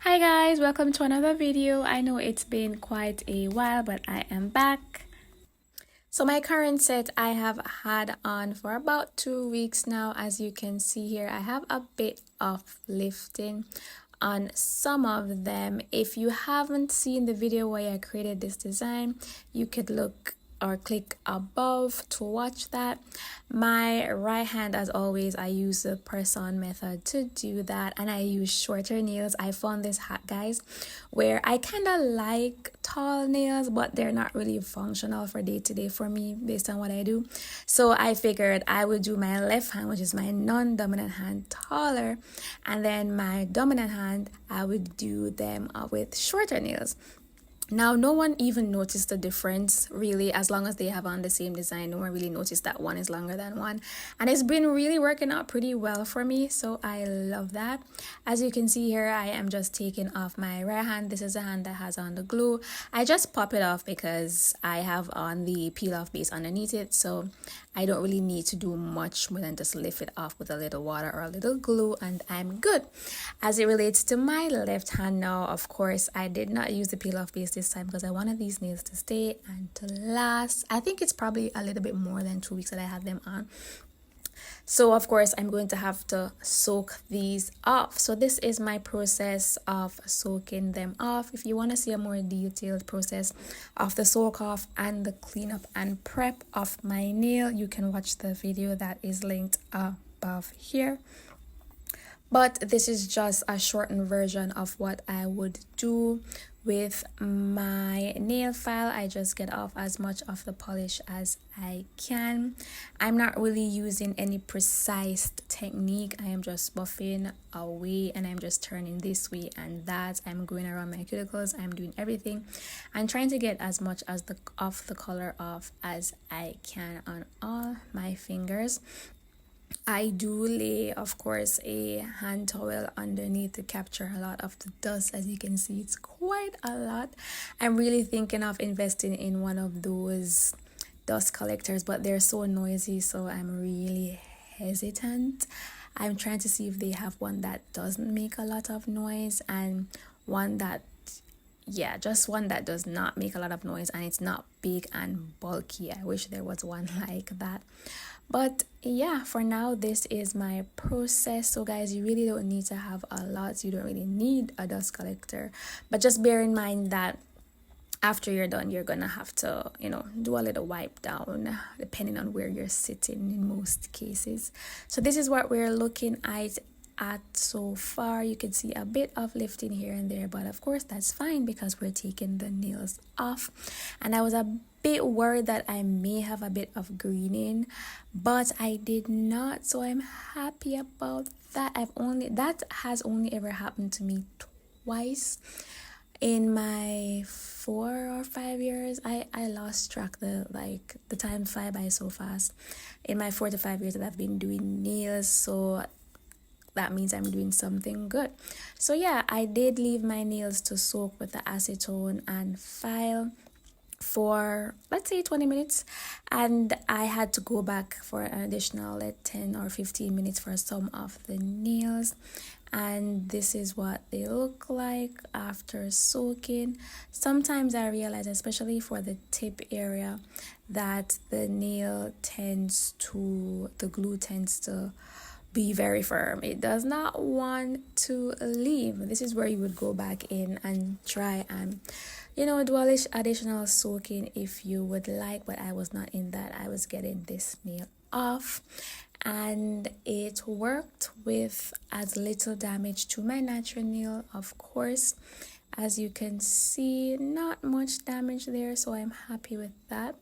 Hi guys, welcome to another video. I know it's been quite a while, but I am back. So my current set I have had on for about 2 weeks now. As you can see here, I have a bit of lifting on some of them. If you haven't seen the video where I created this design, you could look or click above to watch that. My right hand, as always, I use the press-on method to do that, and I use shorter nails. I found this hack, guys, where I kind of like tall nails, but they're not really functional for day-to-day for me based on what I do. So I figured I would do my left hand, which is my non-dominant hand, taller, and then my dominant hand I would do them with shorter nails. Now, no one even noticed the difference, really, as long as they have on the same design. No one really noticed that one is longer than one. And it's been really working out pretty well for me, so I love that. As you can see here, I am just taking off my right hand. This is the hand that has on the glue. I just pop it off because I have on the peel-off base underneath it, so I don't really need to do much more than just lift it off with a little water or a little glue, and I'm good. As it relates to my left hand now, of course, I did not use the peel-off base this time because I wanted these nails to stay and to last. I think it's probably a little bit more than 2 weeks that I have them on. So of course I'm going to have to soak these off. So this is my process of soaking them off. If you want to see a more detailed process of the soak off and the cleanup and prep of my nail, you can watch the video that is linked above here. But this is just a shortened version of what I would do with my nail file. I just get off as much of the polish as I can. I'm not really using any precise technique. I am just buffing away and I'm just turning this way and that. I'm going around my cuticles. I'm doing everything. I'm trying to get as much as of the color off as I can on all my fingers. I do lay, of course, a hand towel underneath to capture a lot of the dust. As you can see, it's quite a lot. I'm really thinking of investing in one of those dust collectors, but they're so noisy, so I'm really hesitant. I'm trying to see if they have one that doesn't make a lot of noise and one that just one that does not make a lot of noise and it's not big and bulky. I wish there was one like that. But yeah, for now, this is my process. So guys, you really don't need to have a lot. You don't really need a dust collector, but just bear in mind that after you're done, you're gonna have to, do a little wipe down depending on where you're sitting in most cases. So this is what we're looking at so far. You can see a bit of lifting here and there, but of course that's fine because we're taking the nails off. And I was a bit worried that I may have a bit of greening, but I did not, so I'm happy about that. That has only ever happened to me twice in my 4 or 5 years. I lost track. The time fly by so fast in my 4 to 5 years that I've been doing nails, so that means I'm doing something good. So yeah, I did leave my nails to soak with the acetone and file for, let's say, 20 minutes, and I had to go back for an additional 10 or 15 minutes for some of the nails. And this is what they look like after soaking. Sometimes I realize, especially for the tip area, that the glue tends to be very firm. It does not want to leave. This is where you would go back in and try and do additional soaking if you would like, but I was not in that. I was getting this nail off and it worked with as little damage to my natural nail. Of course, as you can see, not much damage there, so I'm happy with that.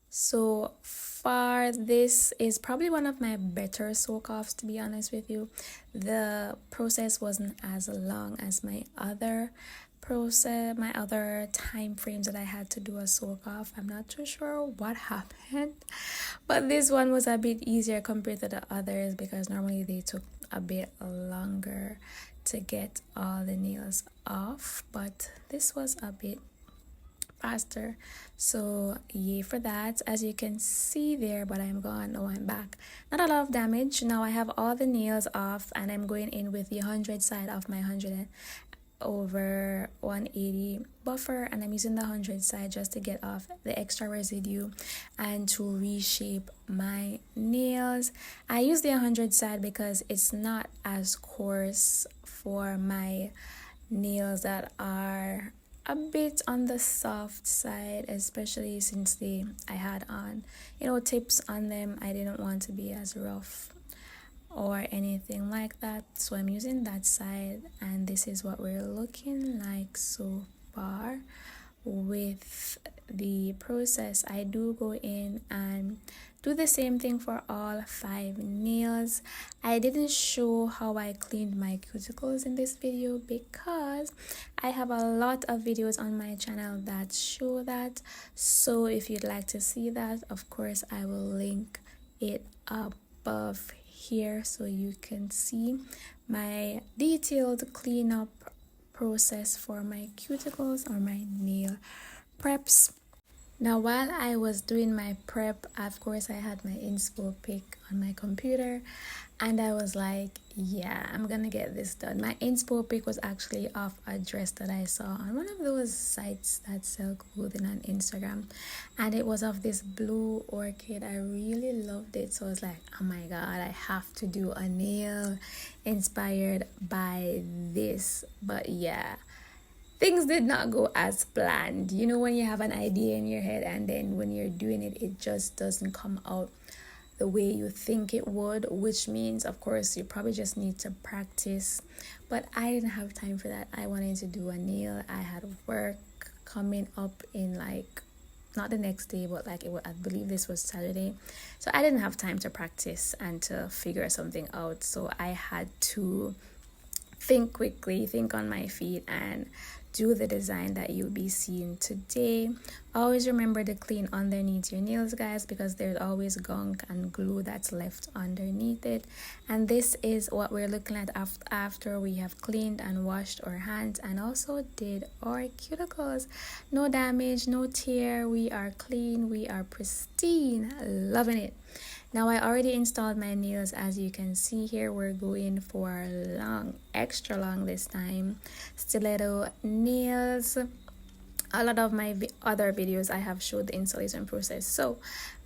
So far, this is probably one of my better soak-offs, to be honest with you. The process wasn't as long as my other time frames that I had to do a soak-off. I'm not too sure what happened, but this one was a bit easier compared to the others because normally they took a bit longer to get all the nails off, but this was a bit faster. So yay for that. As you can see there, but I'm gone. Oh, I'm back. Not a lot of damage. Now I have all the nails off, and I'm going in with the 100 side of my 100 over 180 buffer, and I'm using the 100 side just to get off the extra residue and to reshape my nails. I use the 100 side because it's not as coarse for my nails that are a bit on the soft side, especially since I had on tips on them. I didn't want to be as rough or anything like that, so I'm using that side, and this is what we're looking like so far with the process. I do go in and do the same thing for all 5 nails. I didn't show how I cleaned my cuticles in this video because I have a lot of videos on my channel that show that, so if you'd like to see that, of course I will link it above here so you can see my detailed cleanup process for my cuticles or my nail preps. Now while I was doing my prep, of course I had my inspo pic on my computer, and I was like, yeah, I'm gonna get this done. My inspo pic was actually of a dress that I saw on one of those sites that sell clothing on Instagram, and it was of this blue orchid. I really loved it, so I was like, oh my god, I have to do a nail inspired by this. But yeah, things did not go as planned. You know when you have an idea in your head and then when you're doing it, it just doesn't come out the way you think it would, which means of course you probably just need to practice. But I didn't have time for that. I wanted to do a nail. I had work coming up in not the next day, but I believe this was Saturday, so I didn't have time to practice and to figure something out. So I had to think quickly, think on my feet, and do the design that you'll be seeing today. Always remember to clean underneath your nails, guys, because there's always gunk and glue that's left underneath it. And this is what we're looking at after we have cleaned and washed our hands and also did our cuticles. No damage, no tear. We are clean, we are pristine, loving it. Now I already installed my nails. As you can see here, we're going for long, extra long this time, stiletto nails. A lot of my other videos I have showed the installation process, so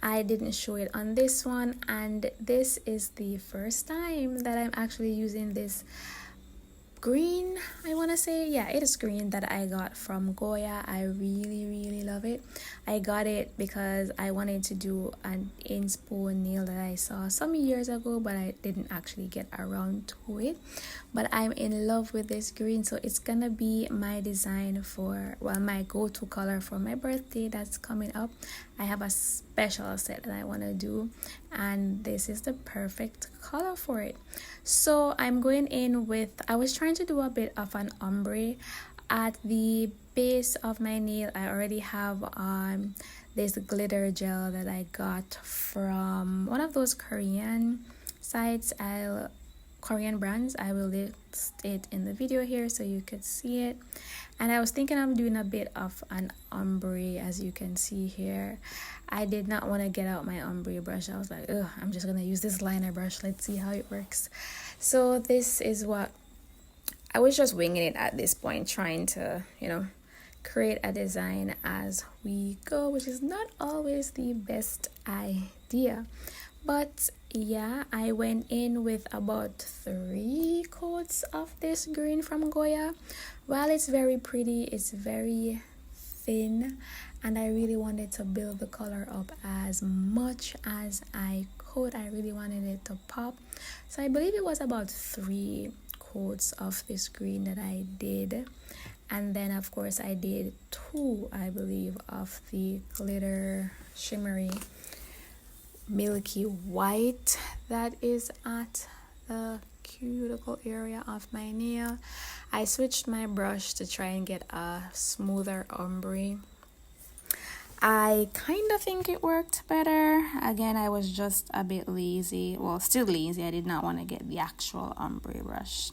I didn't show it on this one, and this is the first time that I'm actually using this green, I want to say, yeah, it is green, that I got from Goya. I really love it. I got it because I wanted to do an inspo nail that I saw some years ago, but I didn't actually get around to it. But I'm in love with this green, so it's gonna be my design for, well, my go-to color for my birthday that's coming up. I have a special set that I want to do, and this is the perfect color for it. So I'm going in with, I was trying to do a bit of an ombre at the base of my nail. I already have this glitter gel that I got from one of those Korean sites, Korean brands. I will list it in the video here so you could see it. And I was thinking of doing a bit of an ombre, as you can see here. I did not want to get out my ombre brush. I was like, ugh, I'm just gonna use this liner brush. Let's see how it works. So this is what I was just winging it at this point, trying to, create a design as we go, which is not always the best idea. But yeah, I went in with about 3 coats of this green from Goya. While it's very pretty, it's very thin, and I really wanted to build the color up as much as I could. I really wanted it to pop. So I believe it was about 3 coats of this green that I did. And then of course I did 2, I believe, of the glitter shimmery milky white that is at the cuticle area of my nail. I switched my brush to try and get a smoother ombre. I kind of think it worked better. Again, I was just a bit lazy. Well, still lazy. I did not want to get the actual ombre brush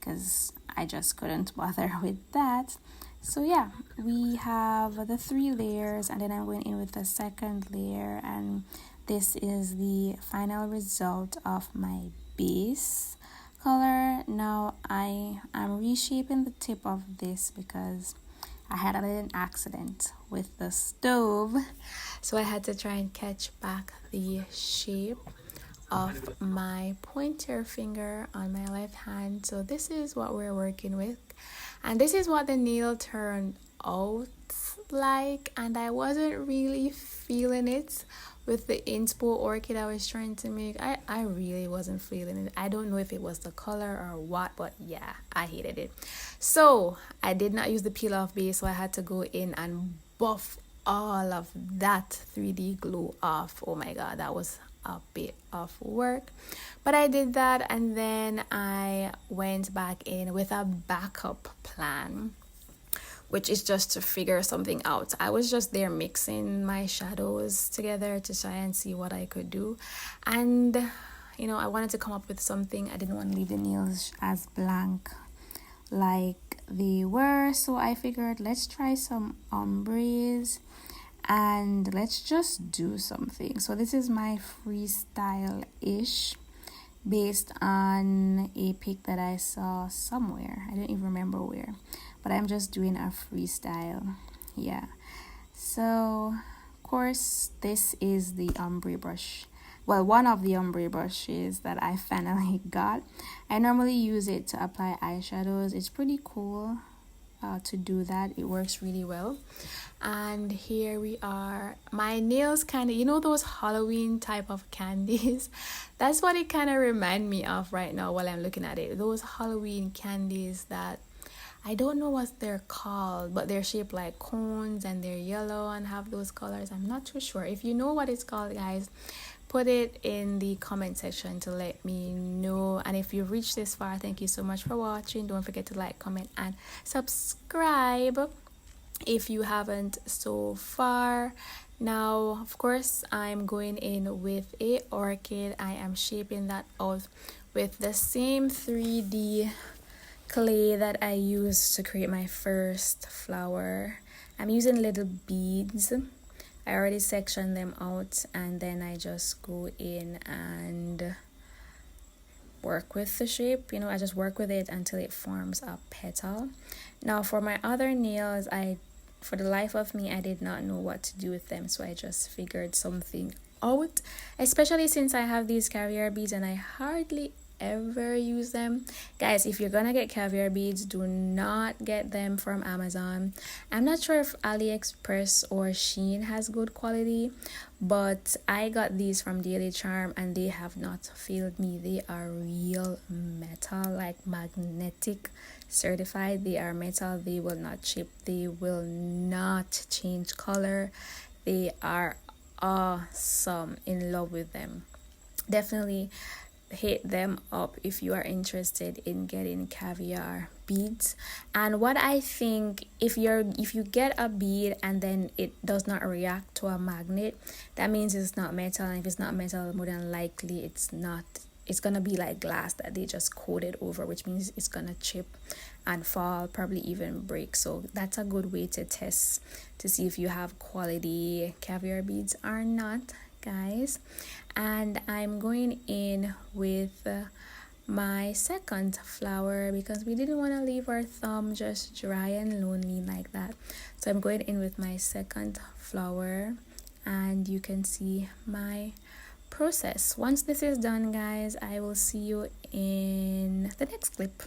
because I just couldn't bother with that. So yeah, we have the 3 layers, and then I'm going in with the second layer, and this is the final result of my base color. Now I am reshaping the tip of this because I had a little accident with the stove, so I had to try and catch back the shape of my pointer finger on my left hand. So this is what we're working with, and this is what the nail turned out like, and I wasn't really feeling it with the inspo orchid I was trying to make. I really wasn't feeling it. I don't know if it was the color or what, but yeah, I hated it. So I did not use the peel off base, so I had to go in and buff all of that 3D glue off. Oh my god, that was a bit of work, but I did that, and then I went back in with a backup plan, which is just to figure something out. I was just there mixing my shadows together to try and see what I could do, and you know, I wanted to come up with something. I didn't want to leave the nails as blank like they were, so I figured let's try some ombres and let's just do something. So this is my freestyle-ish based on a pic that I saw somewhere. I don't even remember where, but I'm just doing a freestyle. Yeah, so of course this is the ombre brush, well, one of the ombre brushes that I finally got. I normally use it to apply eyeshadows. It's pretty cool to do that. It works really well. And here we are. My nails kind of, you know, those Halloween type of candies, that's what it kind of remind me of right now while I'm looking at it. Those Halloween candies that I don't know what they're called, but they're shaped like cones and they're yellow and have those colors. I'm not too sure. If you know what it's called, guys, put it in the comment section to let me know. And if you've reached this far, thank you so much for watching. Don't forget to like, comment, and subscribe if you haven't so far. Now, of course, I'm going in with a orchid. I am shaping that out with the same 3D clay that I used to create my first flower. I'm using little beads. I already sectioned them out, and then I just go in and work with the shape. You know, I just work with it until it forms a petal. Now for my other nails, for the life of me, I did not know what to do with them, so I just figured something out, especially since I have these caviar beads and I hardly ever use them. Guys, if you're gonna get caviar beads, do not get them from Amazon. I'm not sure if AliExpress or Shein has good quality, but I got these from Daily Charm and they have not failed me. They are real metal, like magnetic certified. They are metal. They will not chip. They will not change color. They are awesome. In love with them. Definitely hit them up if you are interested in getting caviar beads. And what I think, if you get a bead and then it does not react to a magnet, that means it's not metal. And if it's not metal, more than likely it's gonna be like glass that they just coated over, which means it's gonna chip and fall, probably even break. So that's a good way to test to see if you have quality caviar beads or not, guys. And I'm going in with my second flower because we didn't want to leave our thumb just dry and lonely like that. So I'm going in with my second flower, and you can see my process. Once this is done, guys, I will see you in the next clip.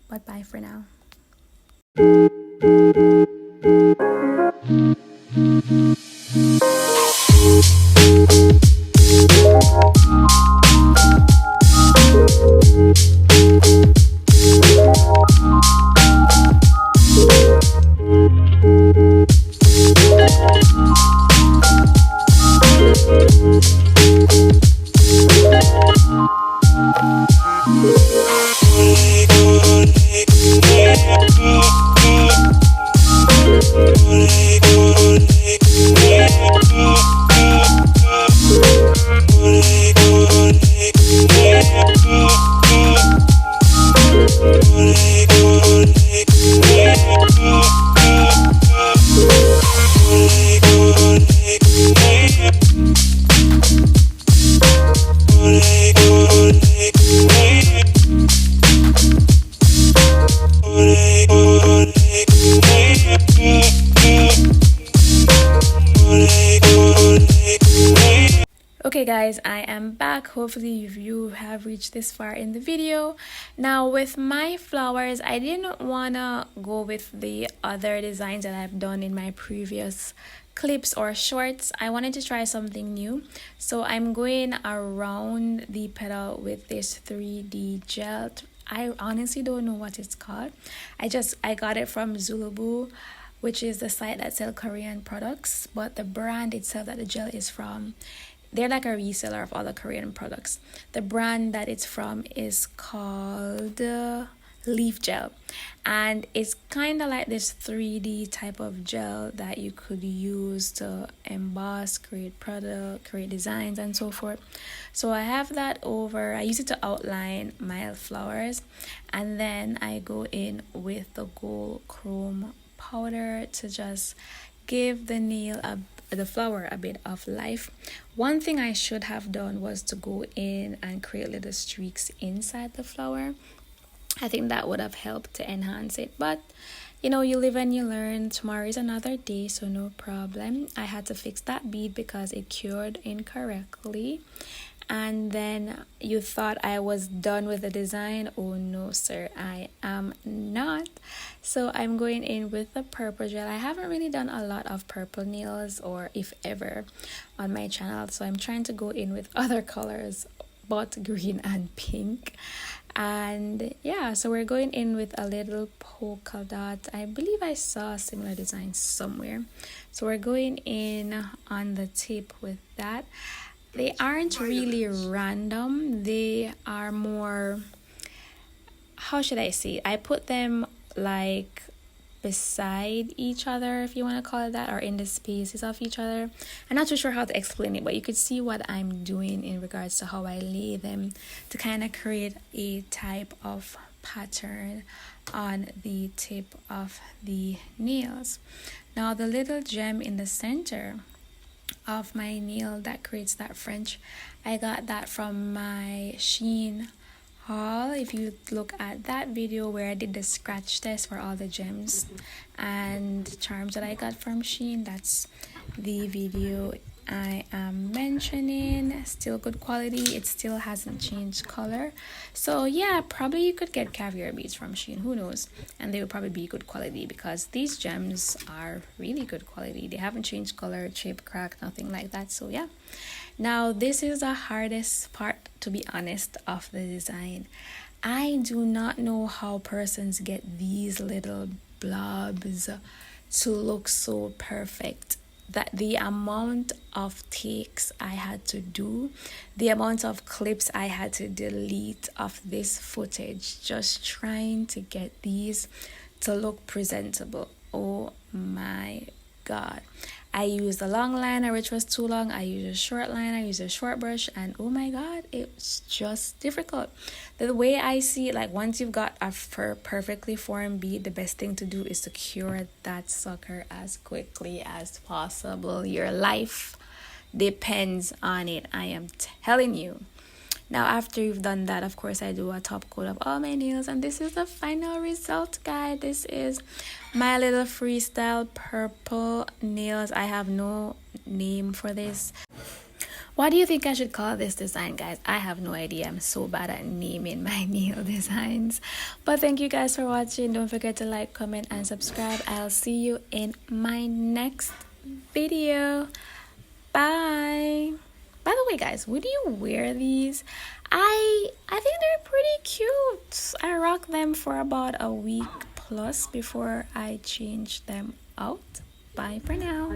But bye for now. Yeah. Okay guys, I am back. Hopefully you have reached this far in the video. Now with my flowers, I didn't wanna go with the other designs that I've done in my previous clips or shorts. I wanted to try something new, so I'm going around the petal with this 3D gel. I honestly don't know what it's called. I got it from Zulubu, which is the site that sells Korean products, but the brand itself that the gel is from, they're like a reseller of other Korean products. The brand that it's from is called Leaf Gel, and it's kind of like this 3D type of gel that you could use to emboss, create product, create designs, and so forth. So I have that over. I use it to outline my flowers, and then I go in with the gold chrome powder to just give the flower a bit of life. One thing I should have done was to go in and create little streaks inside the flower. I think that would have helped to enhance it, but you know, you live and you learn. Tomorrow is another day, so no problem. I had to fix that bead because it cured incorrectly. And then you thought I was done with the design. Oh no sir, I am not. So I'm going in with the purple gel. I haven't really done a lot of purple nails, or if ever, on my channel, so I'm trying to go in with other colors but green and pink. And yeah, so we're going in with a little polka dot. I believe I saw a similar design somewhere, so we're going in on the tip with that. They aren't really random, they are more, how should I say it? I put them like beside each other, if you want to call it that, or in the spaces of each other. I'm not too sure how to explain it, but you could see what I'm doing in regards to how I lay them to kind of create a type of pattern on the tip of the nails. Now the little gem in the center of my nail that creates that French, I got that from my Shein haul. If you look at that video where I did the scratch test for all the gems and charms that I got from Shein, that's the video I am mentioning. Still good quality, it still hasn't changed color. So yeah, probably you could get caviar beads from Shein, who knows, and they would probably be good quality because these gems are really good quality. They haven't changed color, chip, crack, nothing like that. So yeah, now this is the hardest part, to be honest, of the design. I do not know how persons get these little blobs to look so perfect. That the amount of takes I had to do, the amount of clips I had to delete of this footage just trying to get these to look presentable. Oh my god. I used a long liner, which was too long. I used a short liner, I used a short brush, and oh my god, it's just difficult. The way I see it, like once you've got a perfectly formed bead, the best thing to do is to cure that sucker as quickly as possible. Your life depends on it, I am telling you. Now after you've done that, of course I do a top coat of all my nails, and this is the final result, guys. This is my little freestyle purple nails. I have no name for this. What do you think I should call this design, guys? I have no idea. I'm so bad at naming my nail designs. But thank you guys for watching. Don't forget to like, comment, and subscribe. I'll see you in my next video. Bye. By the way, guys, would you wear these? I think they're pretty cute. I rock them for about a week plus before I change them out. Bye for now.